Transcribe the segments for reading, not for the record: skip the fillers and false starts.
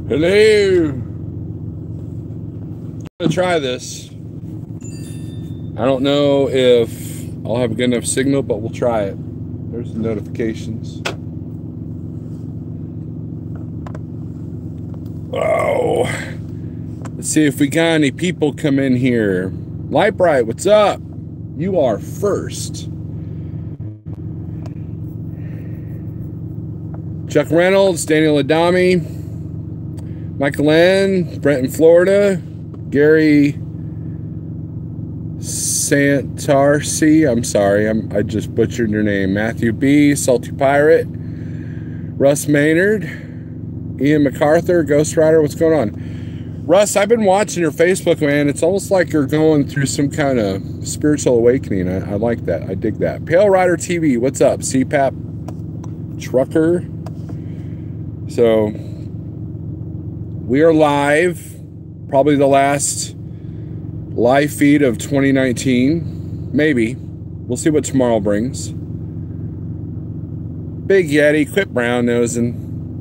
Hello. I'm gonna try this. I don't know if I'll have a good enough signal, but we'll try it. There's the notifications. Oh, let's see if we got any people come in here. Light Bright, what's up? You are first. Chuck Reynolds, Daniel Adami, Michael N., Brent in Florida, Gary Santarsi, I'm sorry, I just butchered your name. Matthew B., Salty Pirate, Russ Maynard, Ian MacArthur, Ghost Rider, what's going on? Russ, I've been watching your Facebook, man. It's almost like you're going through some kind of spiritual awakening. I like that. I dig that. Pale Rider TV, what's up? CPAP Trucker. So, we are live. Probably the last live feed of 2019. Maybe. We'll see what tomorrow brings. Big Yeti, quit brown nosing,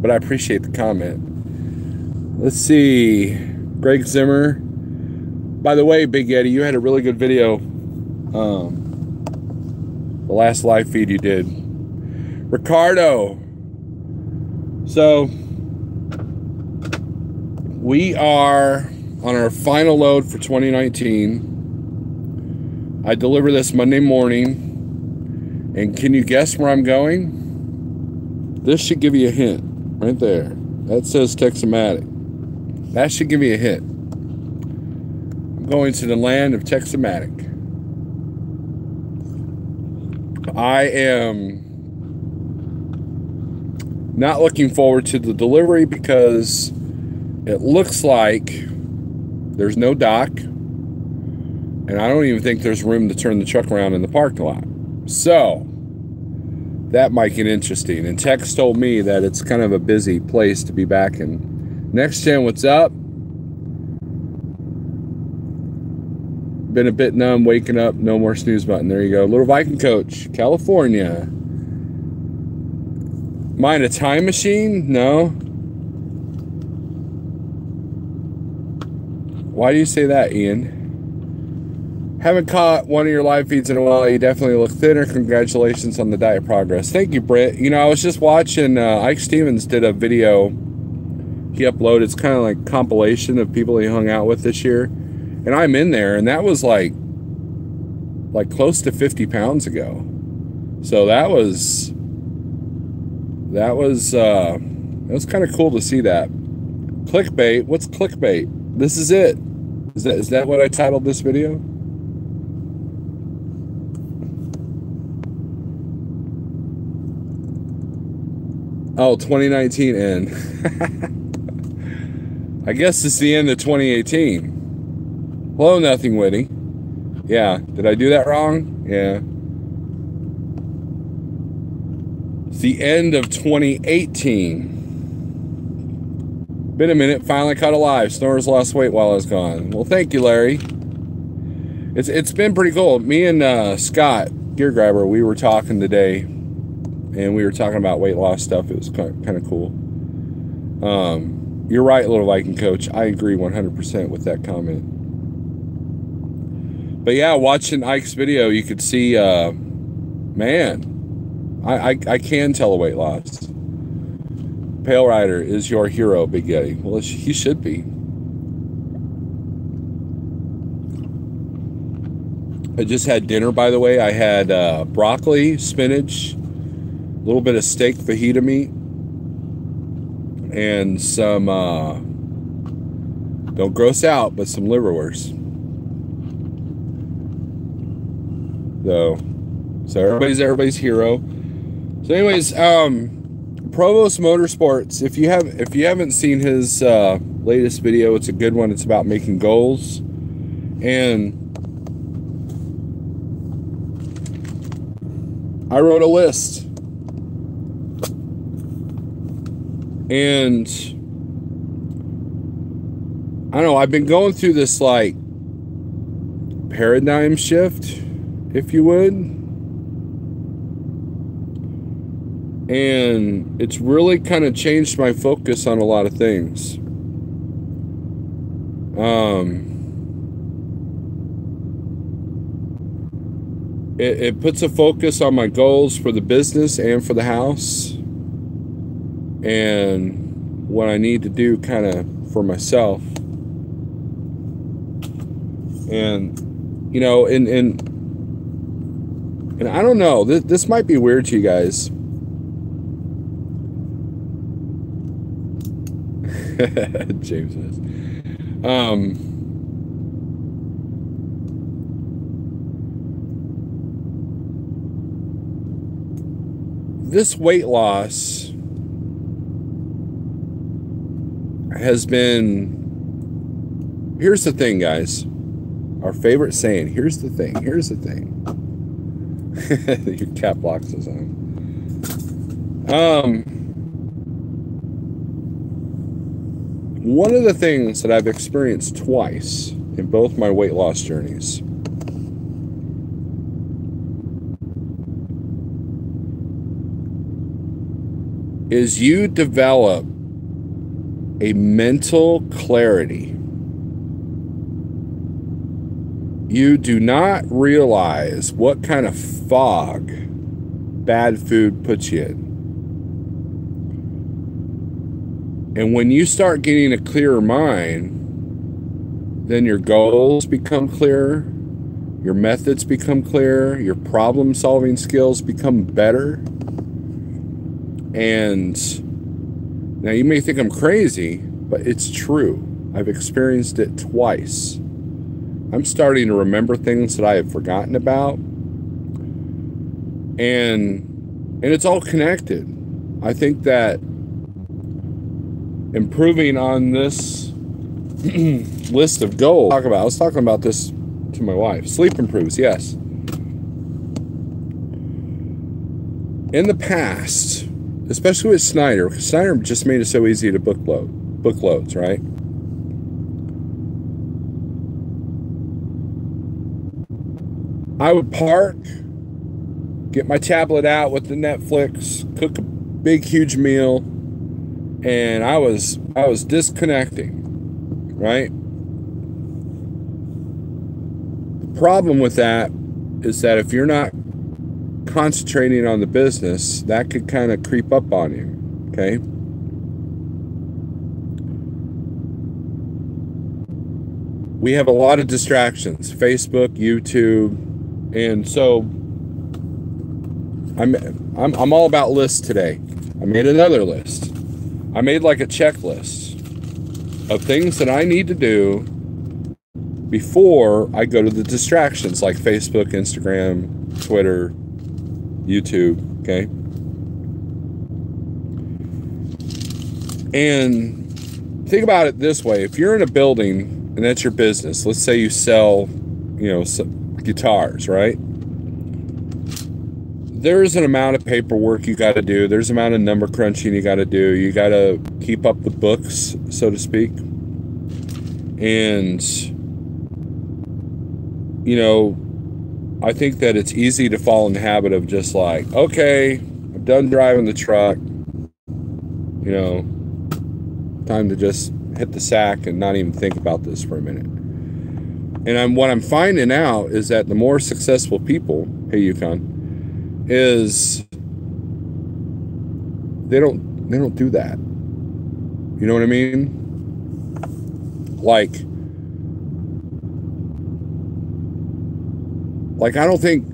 but I appreciate the comment. Let's see. Greg Zimmer. By the way, Big Yeti, you had a really good video. The last live feed you did. Ricardo. So, we are on our final load for 2019. I deliver this Monday morning. And can you guess where I'm going? This should give you a hint. Right there. That says Texomatic. That should give you a hint. I'm going to the land of Texomatic. I am not looking forward to the delivery because it looks like there's no dock, and I don't even think there's room to turn the truck around in the parking lot. So that might get interesting. And Tex told me that it's kind of a busy place to be back in. Next Gen, what's up? Been a bit numb, waking up, no more snooze button. There you go. Little Viking Coach, California. Mine a time machine? No. Why do you say that, Ian? Haven't caught one of your live feeds in a while. You definitely look thinner. Congratulations on the diet progress. Thank you, Britt. You know, I was just watching Ike Stevens did a video he uploaded. It's kind of like a compilation of people he hung out with this year. And I'm in there, and that was like close to 50 pounds ago. So that was kind of cool to see that. Clickbait. What's clickbait? This is it. Is that what I titled this video? Oh, 2019 end. I guess it's the end of 2018. Hello, Nothing Witty. Yeah, did I do that wrong? Yeah. It's the end of 2018. Been a minute, finally caught alive. Snorers lost weight while I was gone. Well, thank you, Larry. It's been pretty cool. Me and Scott, Gear Grabber, we were talking today, and we were talking about weight loss stuff. It was kind of cool. You're right, Little Viking Coach. I agree 100% with that comment. But yeah, watching Ike's video, you could see, man, I can tell a weight loss. Pale Rider is your hero, Big Yeti. Well, he should be. I just had dinner, by the way. I had broccoli, spinach, a little bit of steak fajita meat, and some, don't gross out, but some liverwurst. So everybody's hero. So anyways, Provost Motorsports, if you haven't seen his latest video, it's a good one. It's about making goals. And I wrote a list. And I don't know, I've been going through this like paradigm shift, if you would. And it's really kind of changed my focus on a lot of things. It puts a focus on my goals for the business and for the house, and what I need to do kind of for myself. And you know, and I don't know, this might be weird to you guys. James says, this weight loss has been, here's the thing, guys. Our favorite saying, here's the thing. Your cap locks is on. One of the things that I've experienced twice in both my weight loss journeys is you develop a mental clarity. You do not realize what kind of fog bad food puts you in. And when you start getting a clearer mind, then your goals become clearer, your methods become clearer, your problem-solving skills become better. And now you may think I'm crazy, but it's true. I've experienced it twice. I'm starting to remember things that I had forgotten about. And it's all connected. I think that improving on this list of goals, I was talking about this to my wife. Sleep improves, yes. In the past, especially with Snyder, because Snyder just made it so easy to book loads, right? I would park, get my tablet out with the Netflix, cook a big, huge meal, and I was disconnecting, right? The problem with that is that if you're not concentrating on the business, that could kind of creep up on you, okay? We have a lot of distractions, Facebook, YouTube, and so I'm all about lists today. I made another list. I made like a checklist of things that I need to do before I go to the distractions like Facebook, Instagram, Twitter, YouTube, okay? And think about it this way. If you're in a building and that's your business, let's say you sell, guitars, right? There's an amount of paperwork you got to do. There's an amount of number crunching you got to do. You got to keep up the books, so to speak. And, I think that it's easy to fall in the habit of just like, okay, I'm done driving the truck. Time to just hit the sack and not even think about this for a minute. And what I'm finding out is that the more successful people, hey Yukon, is they don't do that. You know what I mean? Like I don't think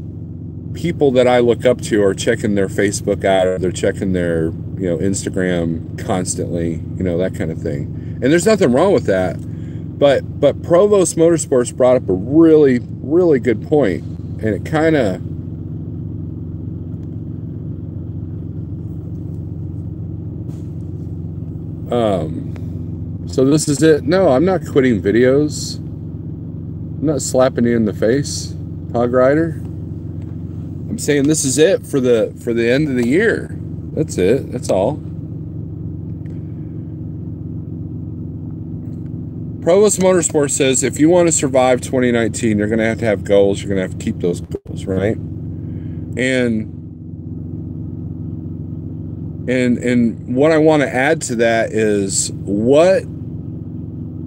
people that I look up to are checking their Facebook out, or they're checking their, Instagram constantly, that kind of thing. And there's nothing wrong with that. But Provost Motorsports brought up a really, really good point, and it kind of so this is it. No, I'm not quitting videos. I'm not slapping you in the face, Hog Rider. I'm saying this is it for the end of the year. That's it. That's all. Provost Motorsports says if you want to survive 2019, you're going to have goals. You're going to have to keep those goals, right? And what I want to add to that is what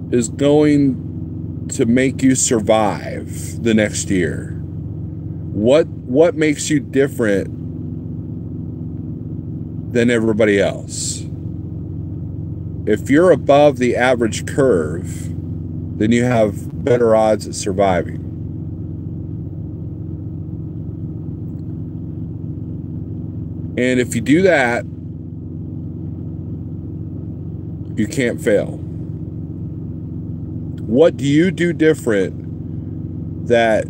is going to make you survive the next year? What makes you different than everybody else? If you're above the average curve, then you have better odds at surviving. And if you do that, you can't fail. What do you do different that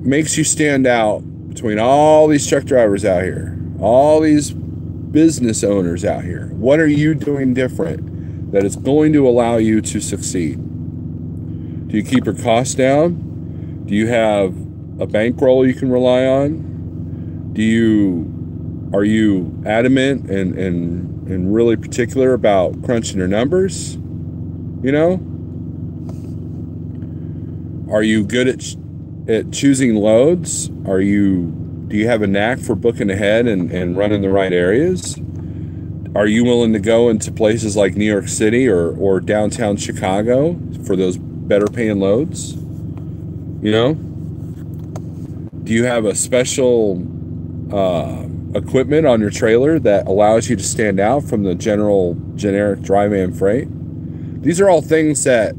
makes you stand out between all these truck drivers out here, all these business owners out here? What are you doing different that is going to allow you to succeed? Do you keep your costs down? Do you have a bankroll you can rely on? Are you adamant and really particular about crunching your numbers? You know? Are you good at choosing loads? Do you have a knack for booking ahead and running the right areas? Are you willing to go into places like New York City or downtown Chicago for those better paying loads? You know? Do you have a special equipment on your trailer that allows you to stand out from the generic dry van freight? These are all things that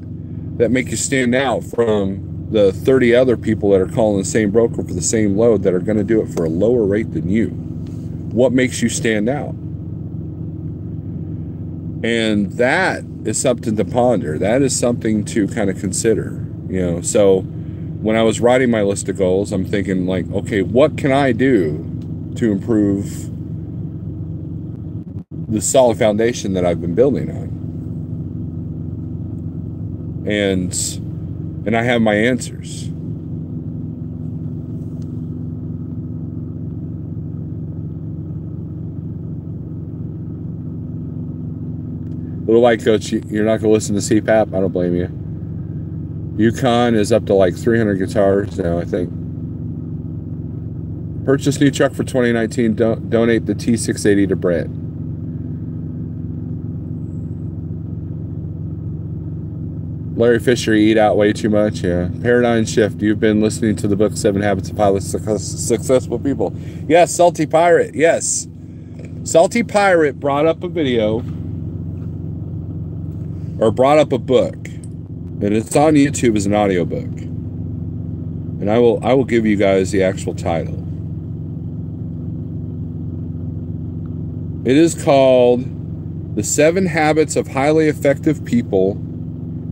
make you stand out from the 30 other people that are calling the same broker for the same load that are going to do it for a lower rate than you. What makes you stand out? And that is something to ponder. That is something to kind of consider, you know. So when I was writing my list of goals, I'm thinking like, okay, what can I do to improve the solid foundation that I've been building on? And I have my answers. Little White Coach, you're not going to listen to CPAP? I don't blame you. Yukon is up to like 300 guitars now, I think. Purchase new truck for 2019. Donate the T680 to Brett. Larry Fisher, eat out way too much. Yeah. Paradigm shift. You've been listening to the book 7 Habits of Highly Successful People. Yes, Salty Pirate. Yes. Salty Pirate brought up a video or brought up a book. And it's on YouTube as an audiobook. And I will give you guys the actual title. It is called The 7 Habits of Highly Effective People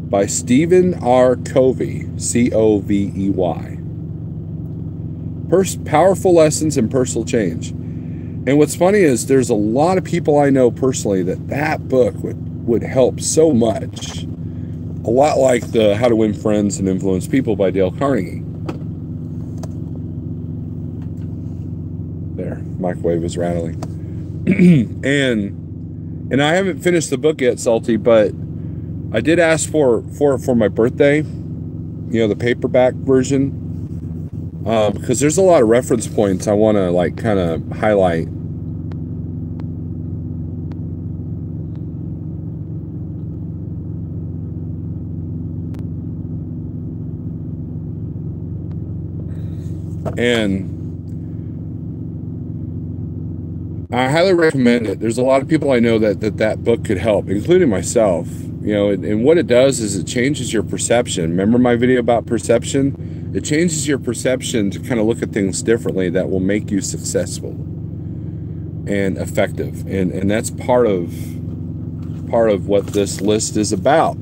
by Stephen R. Covey, C-O-V-E-Y. Powerful lessons in personal change. And what's funny is there's a lot of people I know personally that book would help so much. A lot like the How to Win Friends and Influence People by Dale Carnegie. There, microwave is rattling. and I haven't finished the book yet, Salty, but I did ask for it for my birthday, you know, the paperback version, because there's a lot of reference points I want to like kind of highlight. And I highly recommend it. There's a lot of people I know that book could help, including myself. You know, and what it does is it changes your perception. Remember my video about perception? It changes your perception to kind of look at things differently that will make you successful and effective. And that's part of what this list is about.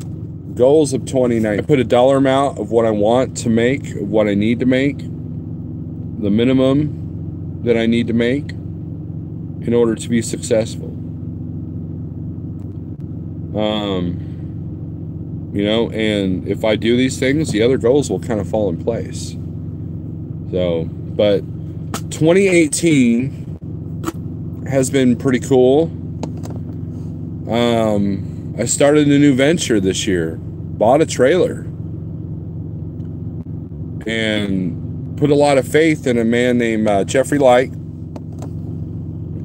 Goals of 2019. I put a dollar amount of what I want to make, of what I need to make, the minimum that I need to make in order to be successful. You know, and if I do these things, the other goals will kind of fall in place. So, but 2018 has been pretty cool. I started a new venture this year, bought a trailer, and put a lot of faith in a man named Jeffrey Light.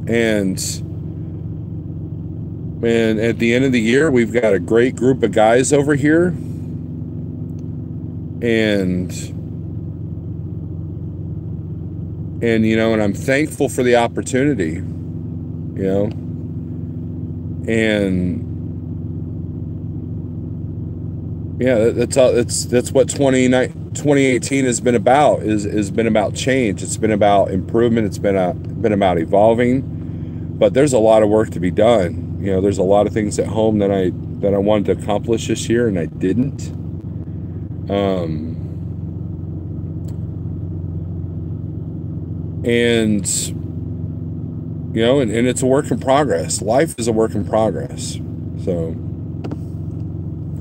And at the end of the year, we've got a great group of guys over here And you know, and I'm thankful for the opportunity, you know, and yeah, that's what 2018 has been about, is been about change. It's been about improvement. It's been about evolving, but there's a lot of work to be done. You know, there's a lot of things at home that I wanted to accomplish this year, and I didn't. And you know, and it's a work in progress. Life is a work in progress. So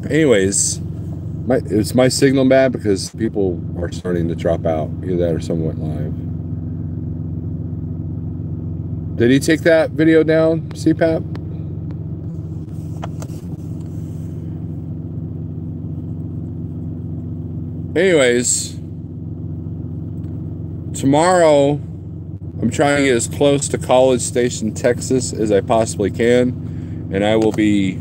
anyways, is my signal bad? Because people are starting to drop out. Either that or someone went live. Did he take that video down, CPAP? Anyways, tomorrow I'm trying to get as close to College Station, Texas as I possibly can, and I will be,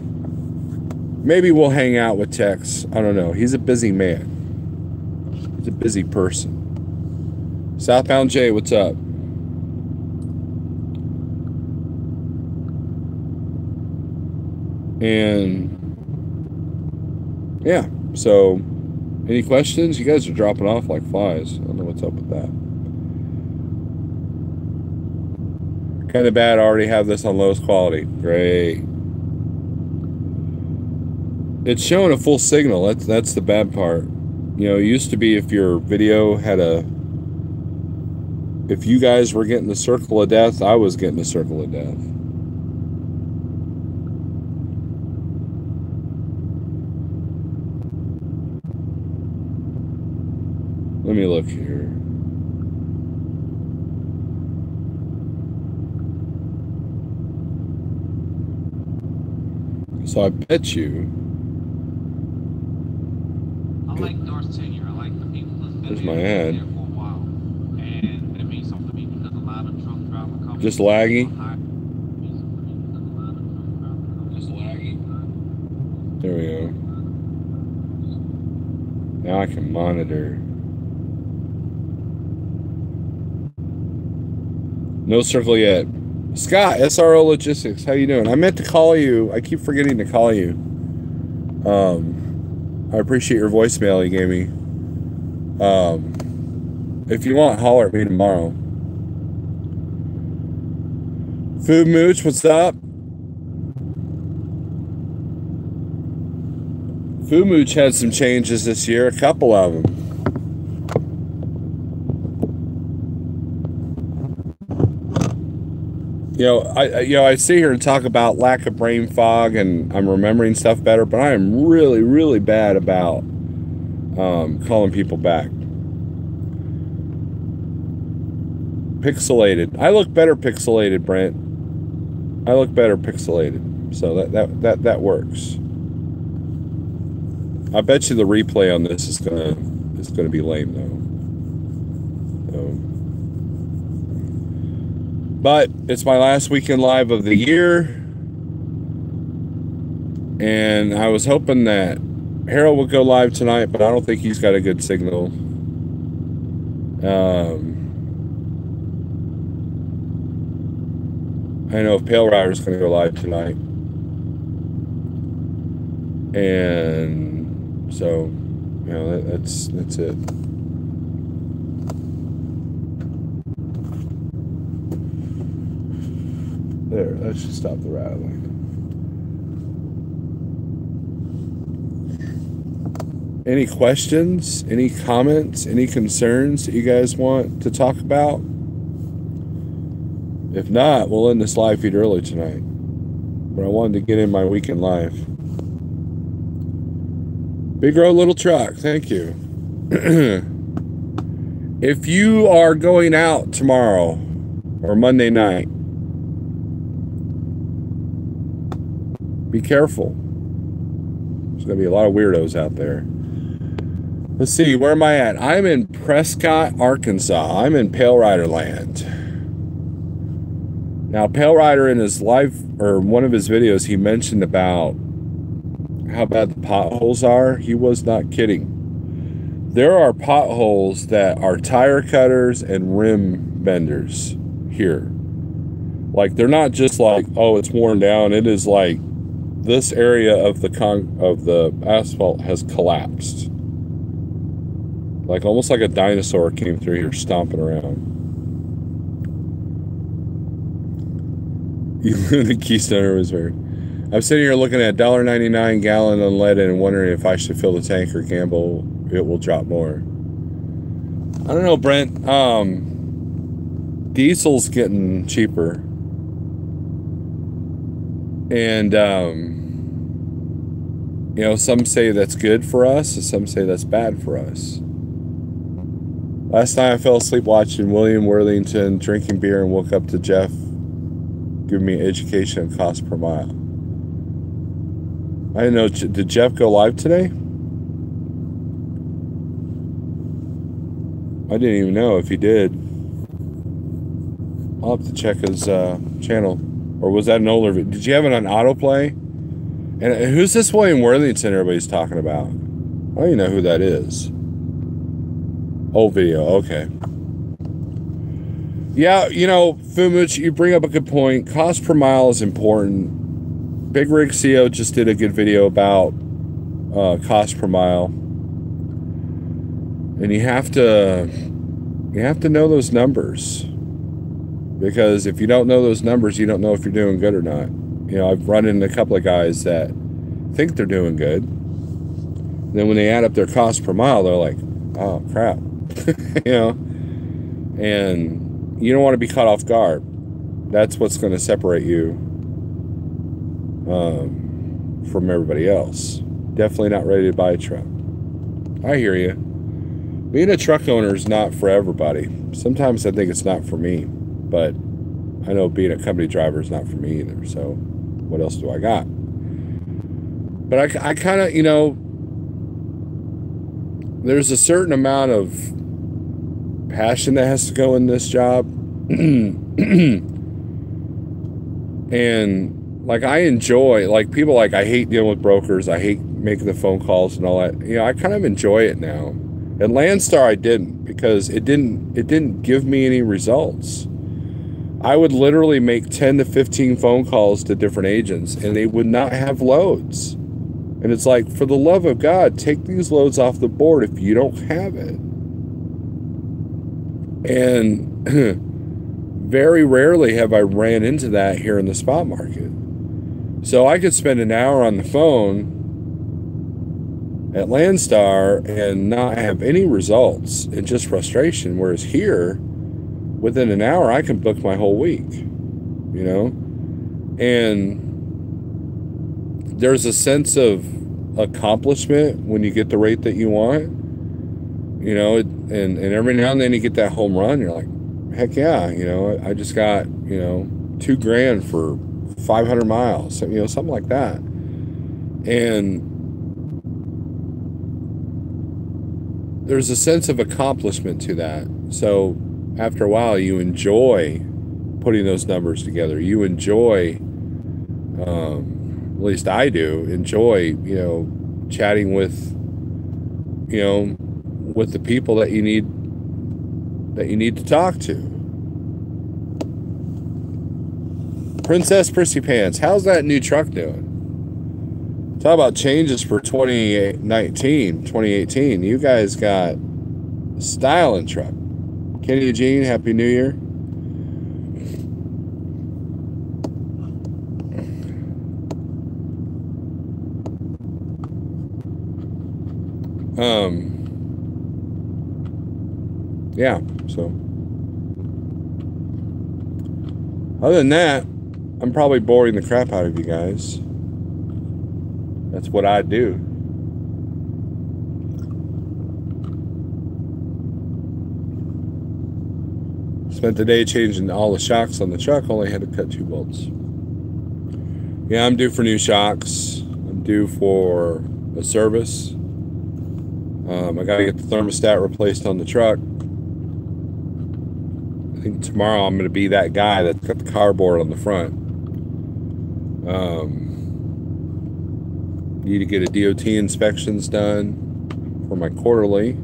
maybe we'll hang out with Tex. I don't know. He's a busy man. He's a busy person. Southbound Jay, what's up? And yeah, so any questions? You guys are dropping off like flies. I don't know what's up with that. Kind of bad. I already have this on lowest quality. Great. It's showing a full signal. That's the bad part. You know, it used to be if your video had if you guys were getting the circle of death, I was getting the circle of death. Let me look here. So I bet you. I like North Tenure. I like the people that's been There's my there ad. for a while. And it means something to me because a lot of truck driver companies. Just laggy. Just laggy. There we go. Now I can monitor. No circle yet. Scott, SRO Logistics, how you doing? I meant to call you. I keep forgetting to call you. I appreciate your voicemail you gave me. If you want, holler at me tomorrow. Food Mooch, what's up? Food Mooch had some changes this year, a couple of them. You know, I sit here and talk about lack of brain fog and I'm remembering stuff better, but I am really, really bad about calling people back. Pixelated. I look better pixelated, Brent. I look better pixelated. So that works. I bet you the replay on this is gonna be lame though. So. But it's my last weekend live of the year, and I was hoping that Harold would go live tonight, but I don't think he's got a good signal. I know Pale Rider's going to go live tonight, and so you know that's it. There, that should stop the rattling. Any questions? Any comments? Any concerns that you guys want to talk about? If not, we'll end this live feed early tonight. But I wanted to get in my weekend live. Big Road Little Truck, thank you. If you are going out tomorrow or Monday night, be careful. There's going to be a lot of weirdos out there. Let's see, where am I at? I'm in Prescott, Arkansas. I'm in Pale Rider land. Now, Pale Rider in his live, or one of his videos, he mentioned about how bad the potholes are. He was not kidding. There are potholes that are tire cutters and rim benders here. Like, they're not just like, oh, it's worn down. It is like this area of the asphalt has collapsed. Like, almost like a dinosaur came through here stomping around. You live in the Keystone was very. I'm sitting here looking at $1.99 gallon unleaded and wondering if I should fill the tank or gamble it will drop more. I don't know, Brent. Diesel's getting cheaper. And, you know, some say that's good for us, and some say that's bad for us. Last night I fell asleep watching William Worthington drinking beer and woke up to Jeff giving me education on cost per mile. I didn't know. Did Jeff go live today? I didn't even know if he did. I'll have to check his channel. Or was that an older video? Did you have it on autoplay? And who's this William Worthington everybody's talking about? I don't even know who that is. Old video, okay. Yeah, you know, Fumuch, you bring up a good point. Cost per mile is important. Big Rig CO just did a good video about cost per mile. And you have to know those numbers. Because if you don't know those numbers, you don't know if you're doing good or not. You know, I've run into a couple of guys that think they're doing good. And then when they add up their cost per mile, they're like, oh, crap. You know? And you don't want to be caught off guard. That's what's going to separate you from everybody else. Definitely not ready to buy a truck. I hear you. Being a truck owner is not for everybody. Sometimes I think it's not for me. But I know being a company driver is not for me either. So what else do I got? But I kind of, you know, there's a certain amount of passion that has to go in this job. And like, I enjoy, like, people like, I hate dealing with brokers. I hate making the phone calls and all that. You know, I kind of enjoy it now. At Landstar, I didn't, because it didn't give me any results. I would literally make 10 to 15 phone calls to different agents, and they would not have loads. And it's like, for the love of God, take these loads off the board if you don't have it. And very rarely have I ran into that here in the spot market. So I could spend an hour on the phone at Landstar and not have any results and just frustration. Whereas here, within an hour, I can book my whole week, you know? And there's a sense of accomplishment when you get the rate that you want, you know, and every now and then you get that home run. You're like, heck yeah, you know, I just got, you know, $2,000 for 500 miles, you know, something like that. And there's a sense of accomplishment to that. So after a while, you enjoy putting those numbers together. You enjoy, at least I do, enjoy, you know, chatting with, you know, with the people that you need to talk to. Princess Prissy Pants, how's that new truck doing? Talk about changes for 2018. You guys got a styling truck. Kenny Eugene, Happy New Year. Yeah, so other than that, I'm probably boring the crap out of you guys. That's what I do. Spent the day changing all the shocks on the truck, only had to cut 2 bolts. Yeah, I'm due for new shocks. I'm due for a service. I gotta get the thermostat replaced on the truck. I think tomorrow I'm gonna be that guy that's got the cardboard on the front. Need to get a DOT inspections done for my quarterly.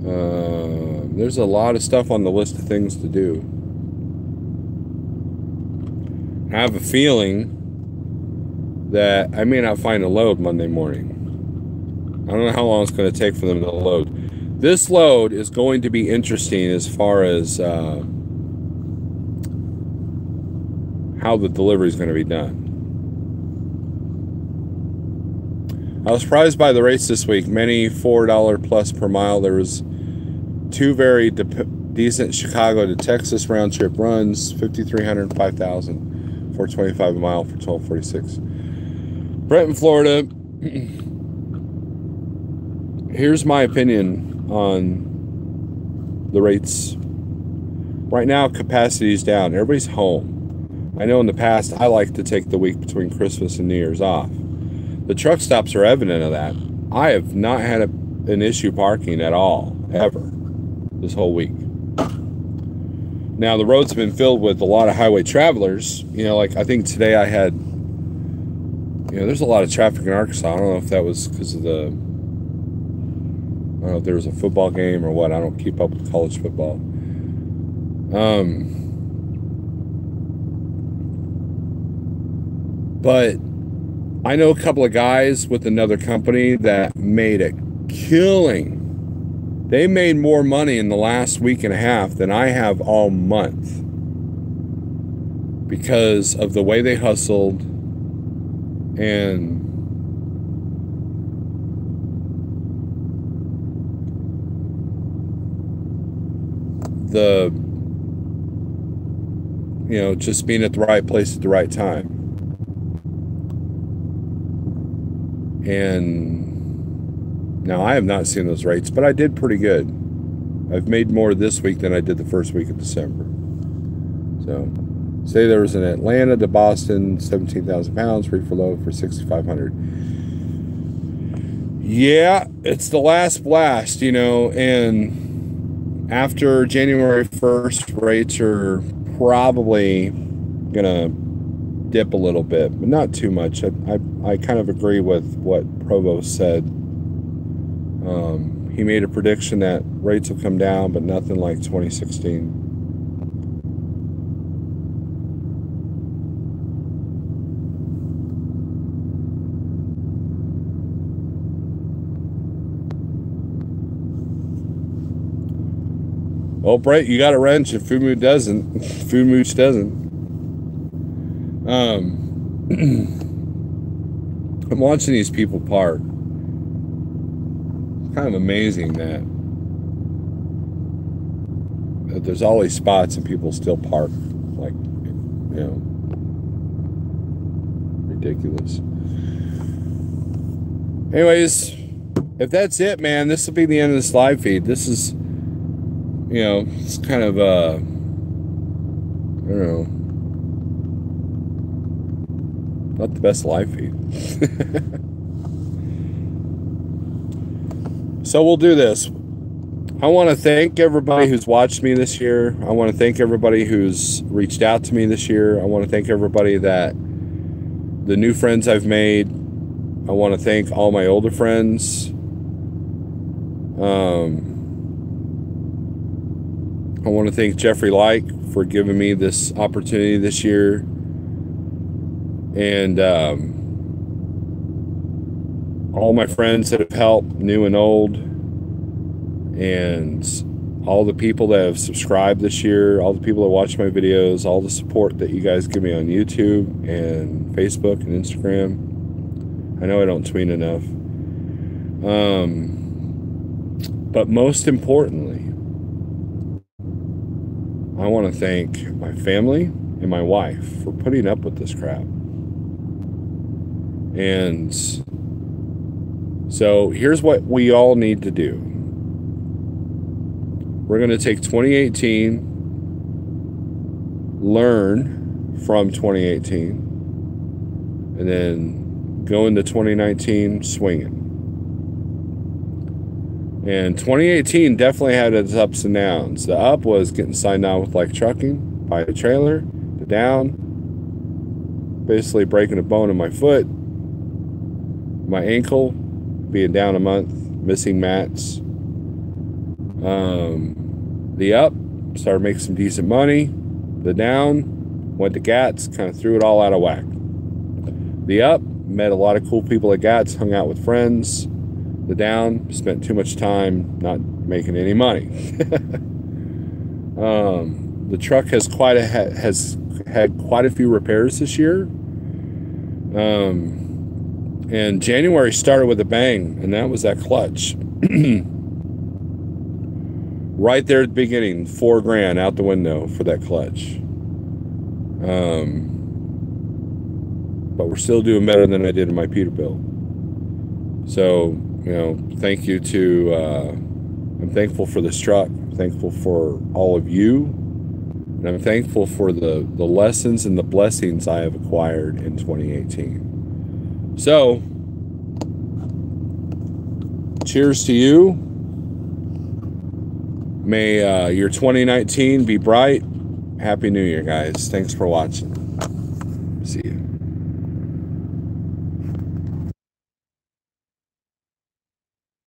There's a lot of stuff on the list of things to do. I have a feeling that I may not find a load Monday morning. I don't know how long it's going to take for them to load. This load is going to be interesting as far as how the delivery is going to be done. I was surprised by the rates this week. Many $4 plus per mile. There was two very decent Chicago to Texas round trip runs, 5,300 and 5,000, 425 a mile for 1246. Brenton, Florida. Here's my opinion on the rates. Right now, capacity is down. Everybody's home. I know in the past, I like to take the week between Christmas and New Year's off. The truck stops are evident of that. I have not had an issue parking at all, ever, this whole week. Now, the roads have been filled with a lot of highway travelers. You know, like I think today I had, you know, there's a lot of traffic in Arkansas. I don't know if that was because of the, I don't know if there was a football game or what. I don't keep up with college football. But I know a couple of guys with another company that made a killing. They made more money in the last week and a half than I have all month because of the way they hustled and the, you know, just being at the right place at the right time. And now I have not seen those rates, but I did pretty good. I've made more this week than I did the first week of December. So, say there was an Atlanta to Boston, 17,000 pounds, reefer load for 6,500. Yeah, it's the last blast, you know, and after January 1st, rates are probably gonna dip a little bit, but not too much. I kind of agree with what Provost said. He made a prediction that rates will come down, but nothing like 2016. Well, Brett, you got a wrench if Food doesn't. Food Mooch doesn't. I'm watching these people park. It's kind of amazing that there's all these spots and people still park. Like, you know, ridiculous. Anyways, if that's it, man, this will be the end of this live feed. This is, you know, it's kind of, I don't know, not the best live feed. So we'll do this. I want to thank everybody who's watched me this year. I want to thank everybody who's reached out to me this year. I want to thank everybody the new friends I've made. I want to thank all my older friends. I want to thank Jeffrey Like for giving me this opportunity this year. And all my friends that have helped, new and old, and all the people that have subscribed this year, all the people that watch my videos, all the support that you guys give me on YouTube and Facebook and Instagram. I know I don't tweet enough. But most importantly, I want to thank my family and my wife for putting up with this crap. And so here's what we all need to do. We're going to take 2018, learn from 2018, and then go into 2019 swinging. And 2018 definitely had its ups and downs. The up was getting signed on with like trucking, buy a trailer. The down, basically breaking a bone in my foot. My ankle being down a month, missing mats. The up started making some decent money. The down went to GATS, kind of threw it all out of whack. The up met a lot of cool people at GATS, hung out with friends. The down spent too much time not making any money. The truck has had quite a few repairs this year. And January started with a bang, and that was that clutch. Right there at the beginning, $4,000 out the window for that clutch. But we're still doing better than I did in my Peterbilt. So, thank you to, I'm thankful for this truck. I'm thankful for all of you. And I'm thankful for the lessons and the blessings I have acquired in 2018. So, cheers to you. May your 2019 be bright. Happy New Year, guys. Thanks for watching.